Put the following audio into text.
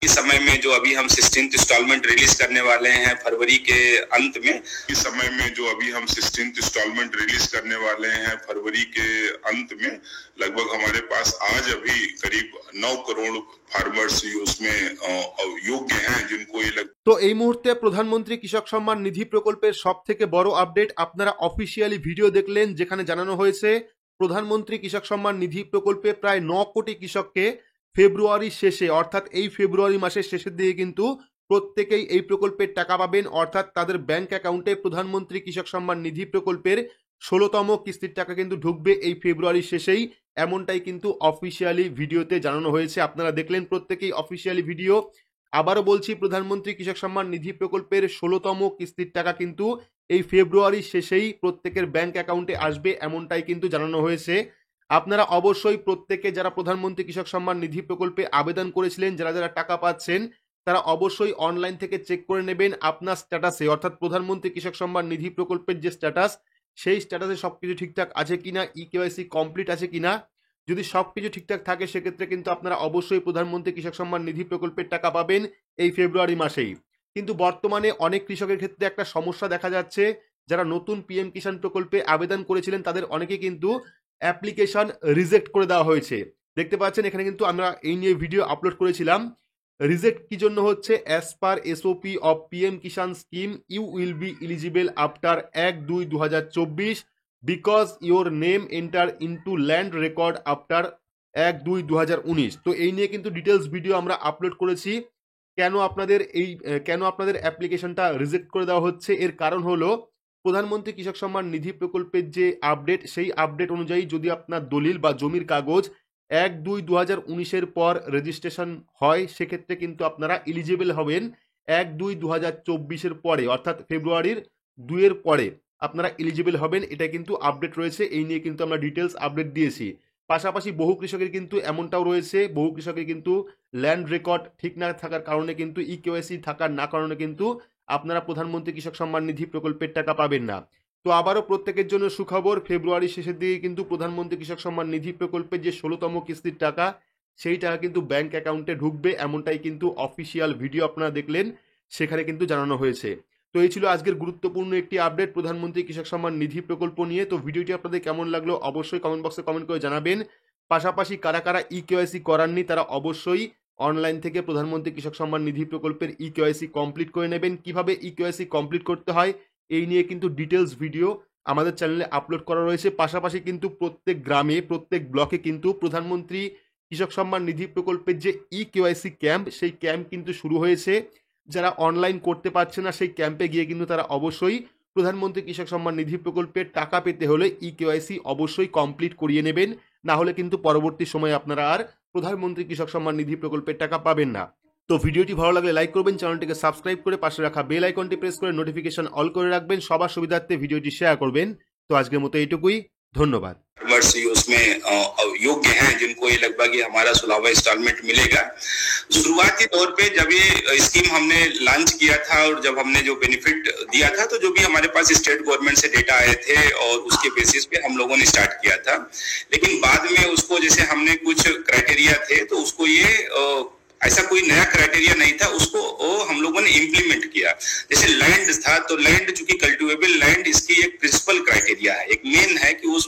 इस समय में जो अभी हम 16th इंस्टॉलमेंट रिलीज करने वाले हैं फरवरी के अंत में, इस समय में जो अभी हम 16th इंस्टॉलमेंट रिलीज करने वाले हैं फरवरी के अंत में, लगभग हमारे पास आज अभी करीब 9 करोड़ फार्मर्स उसमें योग्य हैं जिनको ये तो এই মুহূর্তে প্রধানমন্ত্রী কৃষক সম্মান নিধি প্রকল্পের সবথেকে বড় আপডেট আপনারা অফিসিয়ালি ভিডিও দেখলেন, যেখানে জানানো হয়েছে প্রধানমন্ত্রী কৃষক সম্মান নিধি প্রকল্পে প্রায় 9 কোটি কৃষককে ফেব্রুয়ারি শেষে অর্থাৎ এই ফেব্রুয়ারি মাসের শেষের দিকে কিন্তু প্রত্যেকেই এই প্রকল্পের টাকা পাবেন, অর্থাৎ তাদের ব্যাংক অ্যাকাউন্টে প্রধানমন্ত্রী কৃষক সম্মান নিধি প্রকল্পের 16তম কিস্তির টাকা কিন্তু ঢুকবে এই ফেব্রুয়ারি শেষেই, এমনটাই কিন্তু অফিসিয়ালি ভিডিওতে জানানো হয়েছে। আপনারা দেখলেন প্রত্যেকেই অফিসিয়ালি ভিডিও। আবারও বলছি, প্রধানমন্ত্রী কৃষক সম্মান নিধি প্রকল্পের 16তম কিস্তির টাকা কিন্তু এই ফেব্রুয়ারি শেষেই প্রত্যেকের ব্যাংক অ্যাকাউন্টে আসবে, এমনটাই কিন্তু জানানো হয়েছে। আপনারা অবশ্যই প্রত্যেকে যারা প্রধানমন্ত্রী কৃষক সম্মান নিধি প্রকল্পে আবেদন করেছিলেন, যারা যারা টাকা পাচ্ছেন, তারা অবশ্যই অনলাইন থেকে চেক করে নেবেন আপনার স্ট্যাটাসে, অর্থাৎ প্রধানমন্ত্রী কৃষক সম্মান নিধি প্রকল্পের যে স্ট্যাটাস, সেই স্ট্যাটাসে সবকিছু ঠিকঠাক আছে কিনা, ইকেওয়াইসি কমপ্লিট আছে কিনা। যদি সবকিছু ঠিকঠাক থাকে সেক্ষেত্রে কিন্তু আপনারা অবশ্যই প্রধানমন্ত্রী কৃষক সম্মান নিধি প্রকল্পের টাকা পাবেন এই ফেব্রুয়ারি মাসেই। কিন্তু বর্তমানে অনেক কৃষকের ক্ষেত্রে একটা সমস্যা দেখা যাচ্ছে, যারা নতুন পিএম কিষাণ প্রকল্পে আবেদন করেছিলেন তাদের অনেকে কিন্তু অ্যাপ্লিকেশন রিজেক্ট করে দেওয়া হয়েছে। দেখতে পাচ্ছেন এখানে কিন্তু আমরা এই নিয়ে ভিডিও আপলোড করেছিলাম। রিজেক্ট কি জন্য হচ্ছে? As per SOP of PM Kisan scheme you will be eligible after 1/2/2024 because your name enter into land record after 1/2/2019। তো এই নিয়ে কিন্তু ডিটেলস ভিডিও আমরা আপলোড করেছি। কেন আপনাদের অ্যাপ্লিকেশনটা রিজেক্ট করে দেওয়া হচ্ছে, এর কারণ হলো প্রধানমন্ত্রী কৃষক সম্মান নিধি প্রকল্পের যে আপডেট, সেই আপডেট অনুযায়ী যদি আপনার দলিল বা জমির কাগজ 1/2/2019 পর রেজিস্ট্রেশন হয়, সেক্ষেত্রে কিন্তু আপনারা এলিজিবল হবেন 1/2/2024 পরে, অর্থাৎ ফেব্রুয়ারির 2 পরে আপনারা এলিজিবল হবেন। এটা কিন্তু আপডেট রয়েছে, এই নিয়ে কিন্তু আমরা ডিটেলস আপডেট দিয়েছি। পাশাপাশি বহু কৃষকের কিন্তু এমনটাও রয়েছে, বহু কৃষকের কিন্তু ল্যান্ড রেকর্ড ঠিক না থাকার কারণে কিন্তু ইকেওয়াইসি থাকার না কারণে কিন্তু আপনারা প্রধানমন্ত্রী কৃষক সম্মান নিধি প্রকল্পের টাকা পাবেন না। তো আবারও প্রত্যেকের জন্য সুখবর, ফেব্রুয়ারি শেষের দিকে কিন্তু প্রধানমন্ত্রী কৃষক সম্মান নিধি প্রকল্পের যে 16তম কিস্তির টাকা, সেই টাকা কিন্তু ব্যাংক অ্যাকাউন্টে ঢুকবে, এমনটাই কিন্তু অফিসিয়াল ভিডিও আপনারা দেখলেন, সেখানে কিন্তু জানানো হয়েছে। তো এই ছিল আজকের গুরুত্বপূর্ণ একটি আপডেট প্রধানমন্ত্রী কৃষক সম্মান নিধি প্রকল্প নিয়ে। তো ভিডিওটি আপনাদের কেমন লাগলো অবশ্যই কমেন্ট বক্সে কমেন্ট করে জানাবেন। পাশাপাশি কারা কারা ইকেওয়াইসি করাননি তারা অবশ্যই অনলাইন থেকে প্রধানমন্ত্রী কৃষক সম্মান নিধি প্রকল্পের ইকেওয়াইসি কমপ্লিট করে নেবেন। কিভাবে ইকেওয়াইসি কমপ্লিট করতে হয় এই নিয়ে কিন্তু ডিটেলস ভিডিও আমাদের চ্যানেলে আপলোড করা রয়েছে। পাশাপাশি কিন্তু প্রত্যেক গ্রামে, প্রত্যেক ব্লকে কিন্তু প্রধানমন্ত্রী কৃষক সম্মান নিধি প্রকল্পের যে ইকেওয়াইসি ক্যাম্প, সেই ক্যাম্প কিন্তু শুরু হয়েছে। যারা অনলাইন করতে পারছে না, সেই ক্যাম্পে গিয়ে কিন্তু তারা অবশ্যই প্রধানমন্ত্রী কৃষক সম্মান নিধি প্রকল্পের টাকা পেতে হলে ইকেওয়াইসি অবশ্যই কমপ্লিট করিয়ে নেবেন, না হলে কিন্তু পরবর্তী সময়ে আপনারা আর প্রধানমন্ত্রী কৃষক সম্মান নিধি প্রকল্পের টাকা পাবেন না। তো ভিডিওটি ভালো লাগলে লাইক করবেন, চ্যানেলটিকে সাবস্ক্রাইব করে পাশে রাখা বেল আইকনটি প্রেস করে নোটিফিকেশন অল করে রাখবেন, সবার সুবিধার্থে ভিডিওটি শেয়ার করবেন। তো আজকের মতো এইটুকুই, ধন্যবাদ। उसमें योग्य हैं जिनको ये लगभग ये हमारा 16वां इंस्टॉलमेंट मिलेगा। शुरुआती तौर पे जब ये स्कीम हमने लॉन्च किया था और जब हमने जो बेनिफिट दिया था, तो जो भी हमारे पास स्टेट गवर्नमेंट से डेटा आए थे और उसके बेसिस पे हम लोगों ने स्टार्ट किया था। लेकिन बाद में उसको जैसे हमने कुछ क्राइटेरिया थे, तो उसको ये ऐसा कोई नया क्राइटेरिया नहीं था, उसको हम लोगों ने इम्प्लीमेंट किया। जैसे लैंड था, तो लैंड चूंकि कल्टिवेबल लैंड इसकी एक प्रिंसिपल क्राइटेरिया है, एक मेन है कि उस